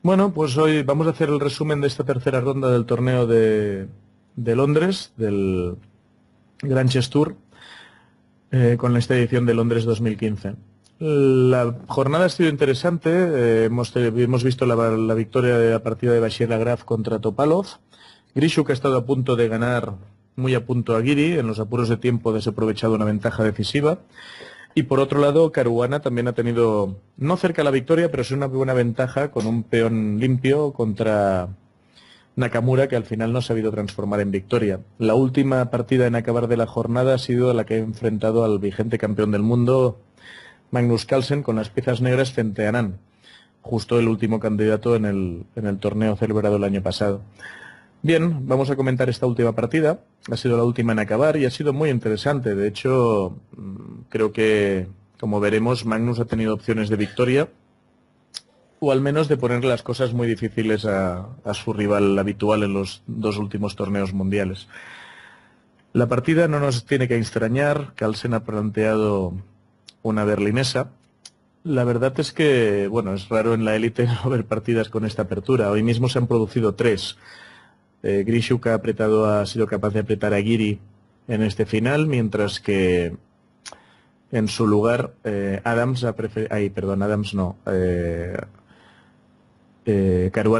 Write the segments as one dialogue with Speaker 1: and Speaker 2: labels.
Speaker 1: Bueno, pues hoy vamos a hacer el resumen de esta tercera ronda del torneo de Londres, del Grand Chess Tour, con esta edición de Londres 2015. La jornada ha sido interesante. Hemos visto la victoria de la partida de Bashir Agraf contra Topalov. Grishuk ha estado a punto de ganar, muy a punto a Giri. En los apuros de tiempo ha desaprovechado una ventaja decisiva. Y por otro lado, Caruana también ha tenido, no cerca la victoria, pero sí una buena ventaja con un peón limpio contra Nakamura, que al final no se ha sabido transformar en victoria. La última partida en acabar de la jornada ha sido la que ha enfrentado al vigente campeón del mundo, Magnus Carlsen, con las piezas negras frente a Anand, justo el último candidato en el torneo celebrado el año pasado. Bien, vamos a comentar esta última partida. Ha sido la última en acabar y ha sido muy interesante. De hecho, creo que, como veremos, Magnus ha tenido opciones de victoria, o al menos de poner las cosas muy difíciles a su rival habitual en los dos últimos torneos mundiales. La partida no nos tiene que extrañar. Carlsen ha planteado una berlinesa. La verdad es que, bueno, es raro en la élite no ver partidas con esta apertura. Hoy mismo se han producido 3. Grishuk ha sido capaz de apretar a Giri en este final, mientras que en su lugar Caruana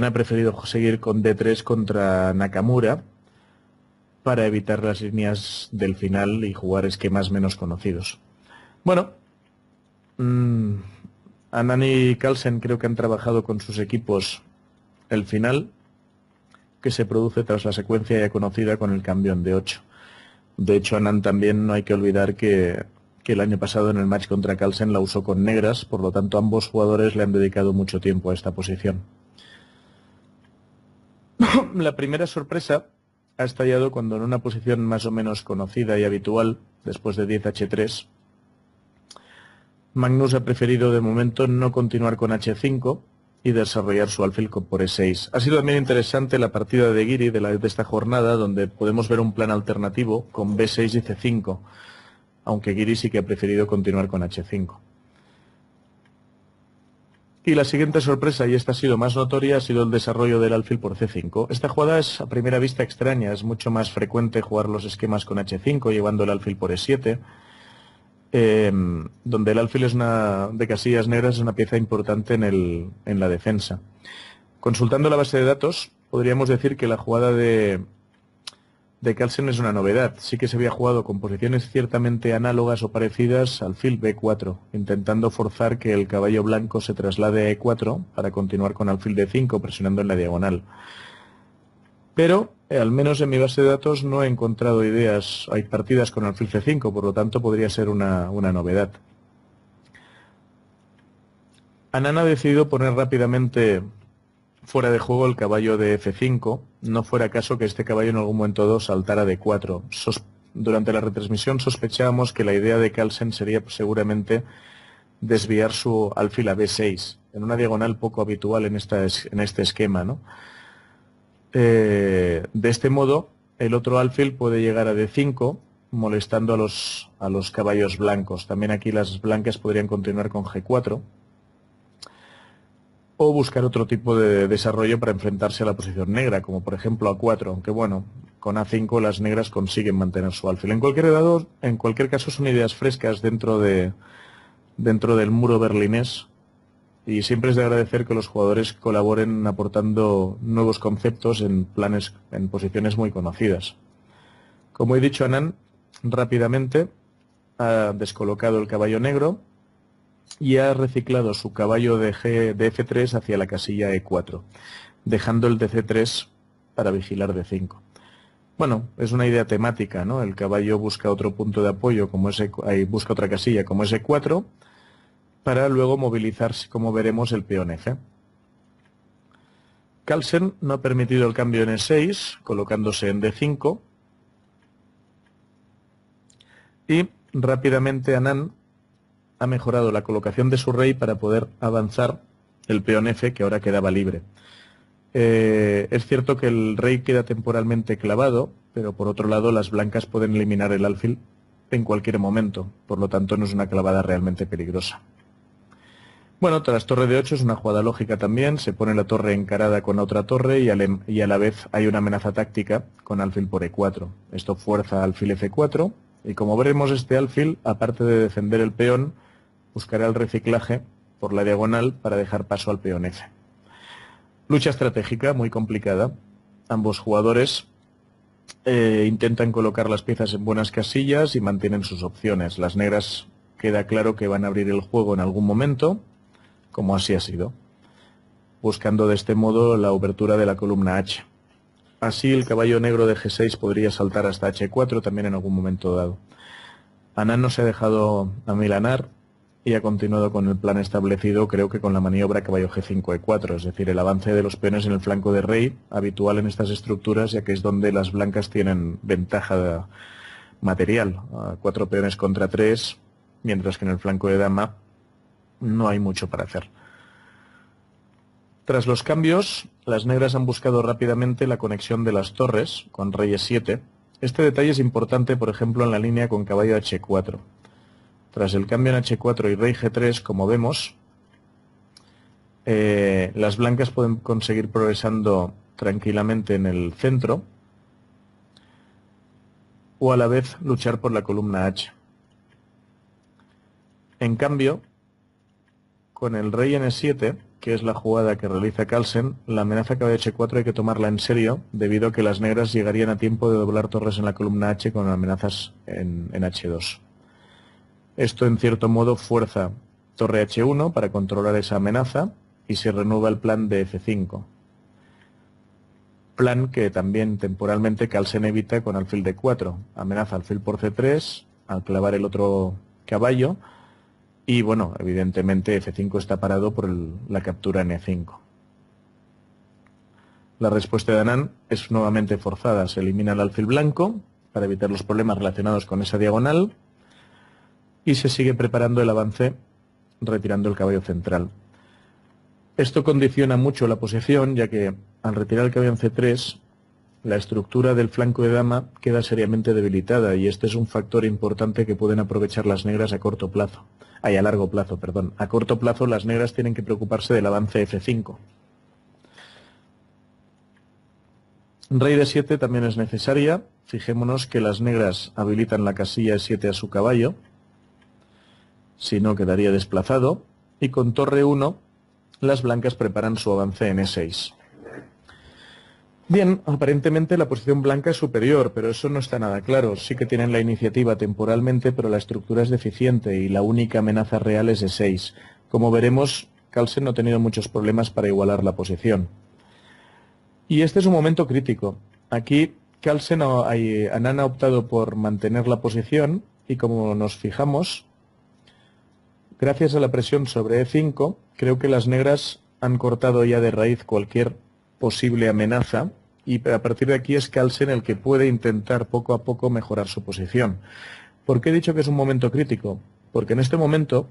Speaker 1: ha preferido seguir con D3 contra Nakamura para evitar las líneas del final y jugar esquemas menos conocidos. Bueno, Anand y Carlsen creo que han trabajado con sus equipos el final, que se produce tras la secuencia ya conocida con el cambio en D8. De hecho, Anand también no hay que olvidar que el año pasado en el match contra Carlsen la usó con negras, por lo tanto ambos jugadores le han dedicado mucho tiempo a esta posición. La primera sorpresa ha estallado cuando en una posición más o menos conocida y habitual, después de 10 H3, Magnus ha preferido de momento no continuar con H5 y desarrollar su alfil por E6. Ha sido también interesante la partida de Giri de esta jornada, donde podemos ver un plan alternativo con B6 y C5, aunque Giri sí que ha preferido continuar con H5. Y la siguiente sorpresa, y esta ha sido más notoria, ha sido el desarrollo del alfil por C5. Esta jugada es a primera vista extraña. Es mucho más frecuente jugar los esquemas con H5, llevando el alfil por E7, donde el alfil de casillas negras es una pieza importante en la defensa. Consultando la base de datos, podríamos decir que la jugada de Carlsen es una novedad. Sí que se había jugado con posiciones ciertamente análogas o parecidas, alfil B4, intentando forzar que el caballo blanco se traslade a E4 para continuar con alfil D5, presionando en la diagonal. Pero, al menos en mi base de datos, no he encontrado ideas. Hay partidas con alfil C5, por lo tanto podría ser una novedad. Anand ha decidido poner rápidamente fuera de juego el caballo de F5, no fuera caso que este caballo en algún momento dado saltara de 4. Durante la retransmisión sospechábamos que la idea de Carlsen sería seguramente desviar su alfil a B6, en una diagonal poco habitual en este esquema, ¿no? De este modo, el otro alfil puede llegar a D5, molestando a los caballos blancos. También aquí las blancas podrían continuar con G4, o buscar otro tipo de desarrollo para enfrentarse a la posición negra, como por ejemplo A4, aunque bueno, con A5 las negras consiguen mantener su alfil. En cualquier caso son ideas frescas dentro del muro berlinés, y siempre es de agradecer que los jugadores colaboren aportando nuevos conceptos en posiciones muy conocidas. Como he dicho, Anand rápidamente ha descolocado el caballo negro y ha reciclado su caballo de F3 hacia la casilla E4, dejando el de C3 para vigilar D5. Bueno, es una idea temática, ¿no? El caballo busca otro punto de apoyo, busca otra casilla como es E4, para luego movilizarse, como veremos, el peón F. Carlsen no ha permitido el cambio en E6, colocándose en D5, y rápidamente Anand ha mejorado la colocación de su rey para poder avanzar el peón F, que ahora quedaba libre. Es cierto que el rey queda temporalmente clavado, pero por otro lado las blancas pueden eliminar el alfil en cualquier momento, por lo tanto no es una clavada realmente peligrosa. Bueno, tras torre de 8 es una jugada lógica también. Se pone la torre encarada con la otra torre y a la vez hay una amenaza táctica con alfil por E4. Esto fuerza alfil F4 y como veremos este alfil, aparte de defender el peón, buscará el reciclaje por la diagonal para dejar paso al peón F. Lucha estratégica muy complicada. Ambos jugadores intentan colocar las piezas en buenas casillas y mantienen sus opciones. Las negras queda claro que van a abrir el juego en algún momento, como así ha sido, buscando de este modo la obertura de la columna H. Así el caballo negro de G6 podría saltar hasta H4 también en algún momento dado. Anand no se ha dejado amilanar y ha continuado con el plan establecido, creo que con la maniobra caballo G5 E4, es decir, el avance de los peones en el flanco de rey, habitual en estas estructuras, ya que es donde las blancas tienen ventaja material, 4 peones contra 3, mientras que en el flanco de dama no hay mucho para hacer. Tras los cambios, las negras han buscado rápidamente la conexión de las torres con rey E7. Este detalle es importante, por ejemplo, en la línea con caballo H4. Tras el cambio en H4 y rey G3, como vemos, las blancas pueden conseguir progresando tranquilamente en el centro o a la vez luchar por la columna H. En cambio, con el rey N7, que es la jugada que realiza Carlsen, la amenaza caballo H4 hay que tomarla en serio, debido a que las negras llegarían a tiempo de doblar torres en la columna H con amenazas en H2. Esto, en cierto modo, fuerza torre H1 para controlar esa amenaza y se renueva el plan de F5. Plan que también temporalmente Carlsen evita con alfil D4. Amenaza alfil por C3 al clavar el otro caballo y, bueno, evidentemente F5 está parado por la captura en E5. La respuesta de Anand es nuevamente forzada. Se elimina el alfil blanco para evitar los problemas relacionados con esa diagonal y se sigue preparando el avance retirando el caballo central. Esto condiciona mucho la posición, ya que al retirar el caballo en C3, la estructura del flanco de dama queda seriamente debilitada y este es un factor importante que pueden aprovechar las negras a corto plazo. A largo plazo, perdón. A corto plazo las negras tienen que preocuparse del avance F5. Rey de 7 también es necesaria. Fijémonos que las negras habilitan la casilla E7 a su caballo, si no quedaría desplazado, y con torre 1 las blancas preparan su avance en E6. Bien, aparentemente la posición blanca es superior, pero eso no está nada claro. Sí que tienen la iniciativa temporalmente, pero la estructura es deficiente y la única amenaza real es E6. Como veremos, Carlsen no ha tenido muchos problemas para igualar la posición. Y este es un momento crítico. Aquí Anand ha optado por mantener la posición y como nos fijamos, gracias a la presión sobre E5, creo que las negras han cortado ya de raíz cualquier posible amenaza y a partir de aquí es Carlsen el que puede intentar poco a poco mejorar su posición. ¿Por qué he dicho que es un momento crítico? Porque en este momento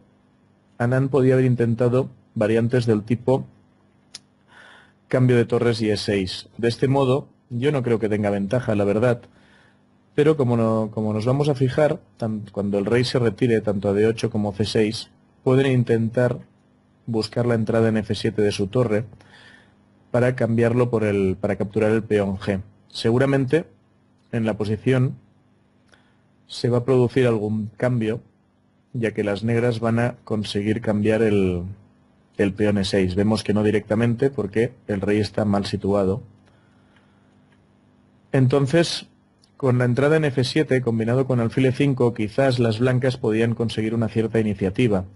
Speaker 1: Anand podía haber intentado variantes del tipo cambio de torres y E6. De este modo, yo no creo que tenga ventaja, la verdad, pero como nos vamos a fijar, cuando el rey se retire tanto a D8 como C6, pueden intentar buscar la entrada en F7 de su torre para cambiarlo para capturar el peón G. Seguramente en la posición se va a producir algún cambio, ya que las negras van a conseguir cambiar el peón E6. Vemos que no directamente porque el rey está mal situado. Entonces, con la entrada en F7 combinado con alfil E5, quizás las blancas podían conseguir una cierta iniciativa.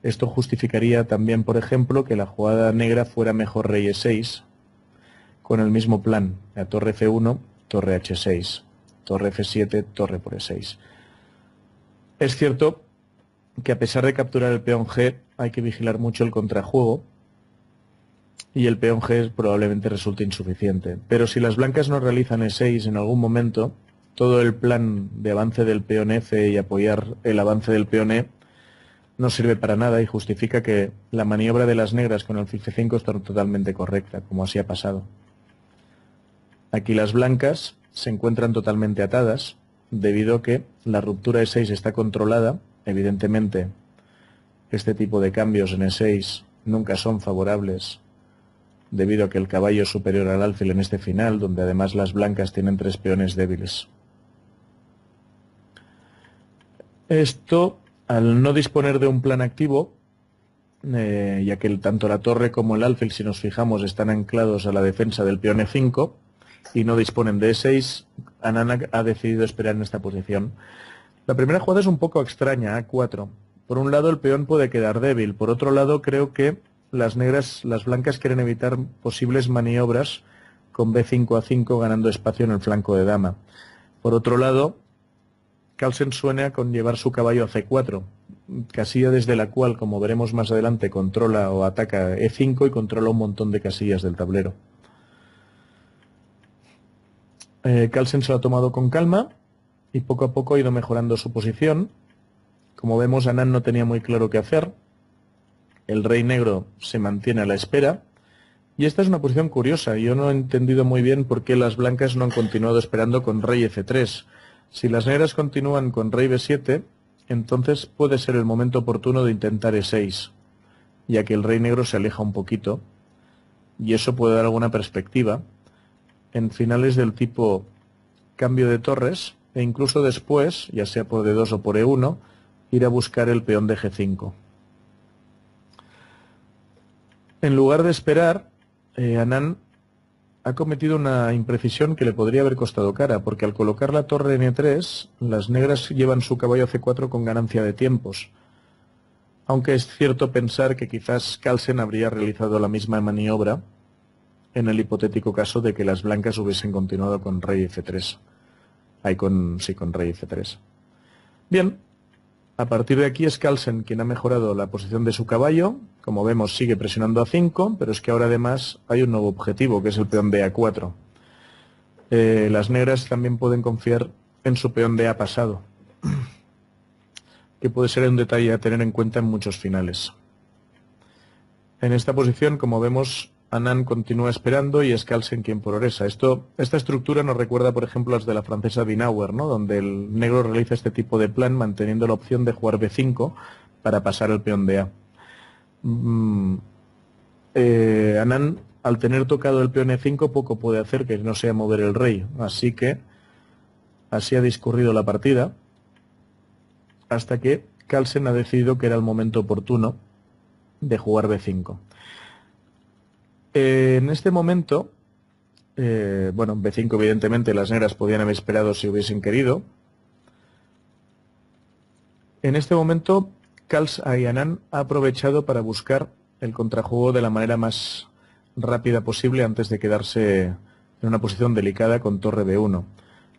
Speaker 1: Esto justificaría también, por ejemplo, que la jugada negra fuera mejor rey E6, con el mismo plan, a torre F1, torre H6, torre F7, torre por E6. Es cierto que a pesar de capturar el peón G, hay que vigilar mucho el contrajuego, y el peón G probablemente resulte insuficiente. Pero si las blancas no realizan E6 en algún momento, todo el plan de avance del peón F y apoyar el avance del peón E no sirve para nada y justifica que la maniobra de las negras con el alfil F5 está totalmente correcta, como así ha pasado. Aquí las blancas se encuentran totalmente atadas, debido a que la ruptura E6 está controlada, evidentemente este tipo de cambios en E6 nunca son favorables, debido a que el caballo es superior al alfil en este final, donde además las blancas tienen 3 peones débiles. Esto, al no disponer de un plan activo, ya que tanto la torre como el alfil, si nos fijamos, están anclados a la defensa del peón E5 y no disponen de E6, Anand ha decidido esperar en esta posición. La primera jugada es un poco extraña, A4. Por un lado el peón puede quedar débil, por otro lado creo que las blancas quieren evitar posibles maniobras con B5 A5 ganando espacio en el flanco de dama. Por otro lado, Carlsen sueña con llevar su caballo a C4, casilla desde la cual, como veremos más adelante, controla o ataca E5 y controla un montón de casillas del tablero. Carlsen se lo ha tomado con calma y poco a poco ha ido mejorando su posición. Como vemos, Anand no tenía muy claro qué hacer. El rey negro se mantiene a la espera. Y esta es una posición curiosa. Yo no he entendido muy bien por qué las blancas no han continuado esperando con rey F3. Si las negras continúan con rey B7, entonces puede ser el momento oportuno de intentar E6, ya que el rey negro se aleja un poquito. Y eso puede dar alguna perspectiva en finales del tipo cambio de torres, e incluso después, ya sea por D2 o por E1, ir a buscar el peón de G5. En lugar de esperar, Anand ha cometido una imprecisión que le podría haber costado cara, porque al colocar la torre en E3, las negras llevan su caballo a C4 con ganancia de tiempos. Aunque es cierto pensar que quizás Carlsen habría realizado la misma maniobra en el hipotético caso de que las blancas hubiesen continuado con rey F3. Con rey F3. Bien, a partir de aquí es Carlsen quien ha mejorado la posición de su caballo. Como vemos, sigue presionando a 5, pero es que ahora además hay un nuevo objetivo, que es el peón de A4. Las negras también pueden confiar en su peón de A pasado, que puede ser un detalle a tener en cuenta en muchos finales. En esta posición, como vemos, Anand continúa esperando y es Carlsen quien progresa. Esta estructura nos recuerda, por ejemplo, a las de la francesa Binauer, ¿no?, donde el negro realiza este tipo de plan manteniendo la opción de jugar B5 para pasar el peón de A. Anand, al tener tocado el peón E5, poco puede hacer que no sea mover el rey, así ha discurrido la partida hasta que Carlsen ha decidido que era el momento oportuno de jugar B5. En este momento, B5 evidentemente las negras podían haber esperado si hubiesen querido. En este momento, Anand ha aprovechado para buscar el contrajuego de la manera más rápida posible antes de quedarse en una posición delicada con torre B1.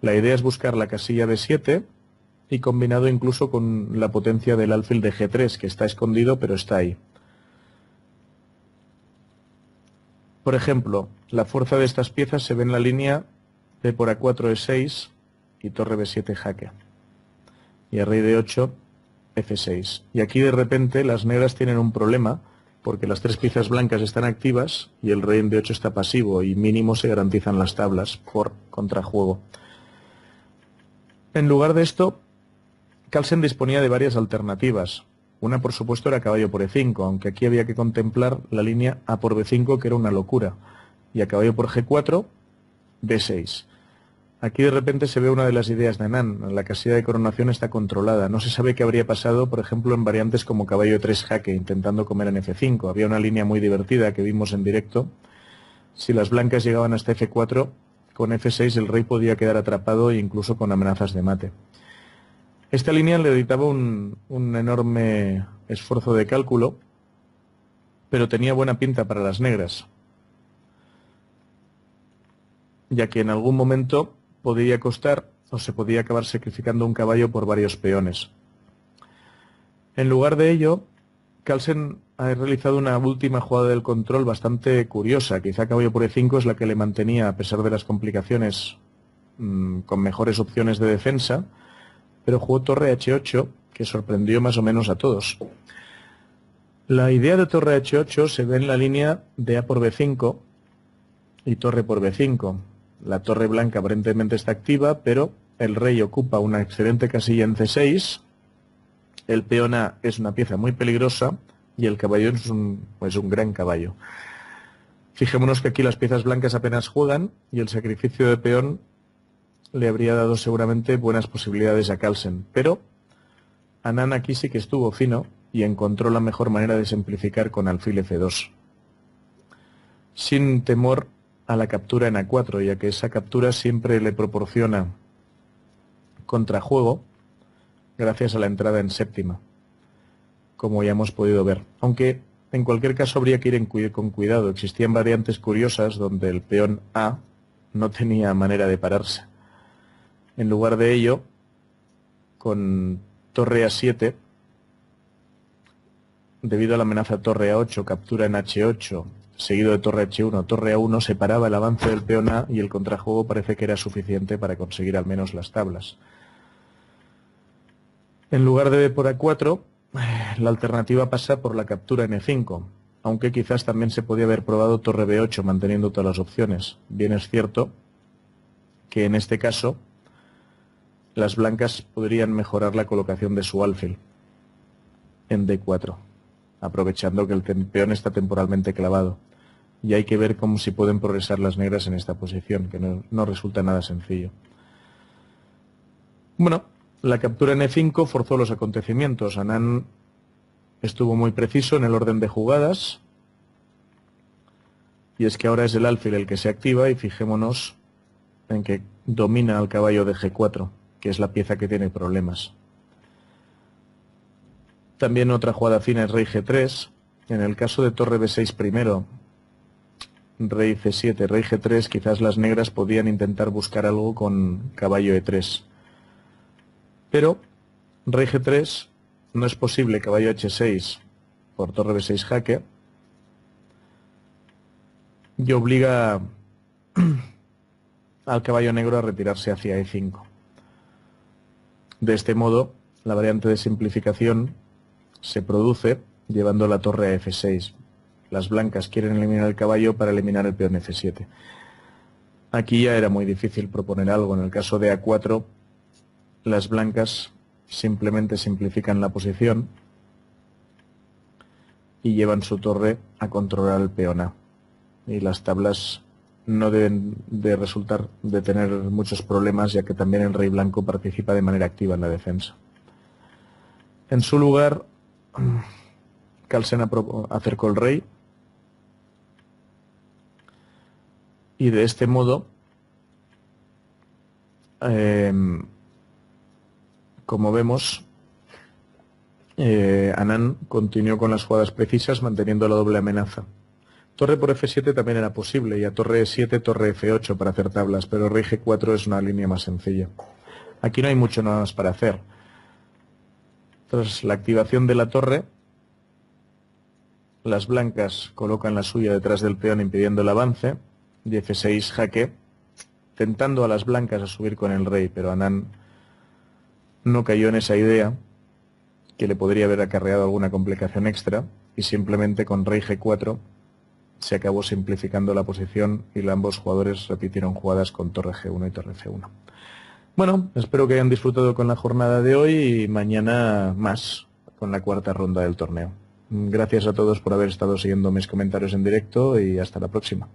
Speaker 1: La idea es buscar la casilla B7 y combinado incluso con la potencia del alfil de G3, que está escondido pero está ahí. Por ejemplo, la fuerza de estas piezas se ve en la línea de por A4 E6 y torre B7 jaque. Y a rey D8 F6. Y aquí de repente las negras tienen un problema porque las 3 piezas blancas están activas y el rey en D8 está pasivo y mínimo se garantizan las tablas por contrajuego. En lugar de esto, Carlsen disponía de varias alternativas. Una, por supuesto, era caballo por E5, aunque aquí había que contemplar la línea A por B5, que era una locura. Y a caballo por G4, B6. Aquí de repente se ve una de las ideas de Anand. La casilla de coronación está controlada. No se sabe qué habría pasado, por ejemplo, en variantes como caballo 3 jaque, intentando comer en F5. Había una línea muy divertida que vimos en directo. Si las blancas llegaban hasta F4, con F6 el rey podía quedar atrapado e incluso con amenazas de mate. Esta línea le evitaba un enorme esfuerzo de cálculo, pero tenía buena pinta para las negras, ya que en algún momento podría costar o se podía acabar sacrificando un caballo por varios peones. En lugar de ello, Carlsen ha realizado una última jugada del control bastante curiosa. Quizá caballo por E5 es la que le mantenía, a pesar de las complicaciones, con mejores opciones de defensa, pero jugó torre H8, que sorprendió más o menos a todos. La idea de torre H8 se ve en la línea de A por B5 y torre por B5. La torre blanca aparentemente está activa, pero el rey ocupa una excelente casilla en C6 El peón A es una pieza muy peligrosa y el caballo es un gran caballo. Fijémonos que aquí las piezas blancas apenas juegan y el sacrificio de peón le habría dado seguramente buenas posibilidades a Carlsen, pero Anand aquí sí que estuvo fino y encontró la mejor manera de simplificar con alfil F2, sin temor a la captura en A4, ya que esa captura siempre le proporciona contrajuego gracias a la entrada en séptima, como ya hemos podido ver. Aunque en cualquier caso habría que ir con cuidado. Existían variantes curiosas donde el peón A no tenía manera de pararse. En lugar de ello, con torre A7, debido a la amenaza torre A8, captura en H8, seguido de torre H1, torre A1, se paraba el avance del peón A y el contrajuego parece que era suficiente para conseguir al menos las tablas. En lugar de B por A4, la alternativa pasa por la captura en E5, aunque quizás también se podía haber probado torre B8 manteniendo todas las opciones. Bien es cierto que en este caso las blancas podrían mejorar la colocación de su alfil en D4, aprovechando que el peón está temporalmente clavado. Y hay que ver cómo si pueden progresar las negras en esta posición, que no resulta nada sencillo. Bueno, la captura en E5 forzó los acontecimientos. Anand estuvo muy preciso en el orden de jugadas. Y es que ahora es el alfil el que se activa y fijémonos en que domina al caballo de G4, que es la pieza que tiene problemas. También otra jugada fina es rey G3. En el caso de torre B6 primero, rey C7, rey G3, quizás las negras podían intentar buscar algo con caballo E3. Pero rey G3 no es posible, caballo H6 por torre B6 jaque, y obliga al caballo negro a retirarse hacia E5. De este modo, la variante de simplificación se produce llevando la torre a F6. Las blancas quieren eliminar el caballo para eliminar el peón F7. Aquí ya era muy difícil proponer algo. En el caso de A4, las blancas simplemente simplifican la posición y llevan su torre a controlar el peón A. Y las tablas no deben de tener muchos problemas, ya que también el rey blanco participa de manera activa en la defensa. En su lugar, Carlsen acercó el rey y de este modo, como vemos, Anand continuó con las jugadas precisas manteniendo la doble amenaza. Torre por F7 también era posible y a torre E7, torre F8 para hacer tablas, pero rey G4 es una línea más sencilla. Aquí no hay mucho nada más para hacer. Tras la activación de la torre, las blancas colocan la suya detrás del peón impidiendo el avance, y F6 jaque, tentando a las blancas a subir con el rey, pero Anand no cayó en esa idea, que le podría haber acarreado alguna complicación extra, y simplemente con rey G4 se acabó simplificando la posición y ambos jugadores repitieron jugadas con torre G1 y torre F1. Bueno, espero que hayan disfrutado con la jornada de hoy y mañana más con la cuarta ronda del torneo. Gracias a todos por haber estado siguiendo mis comentarios en directo y hasta la próxima.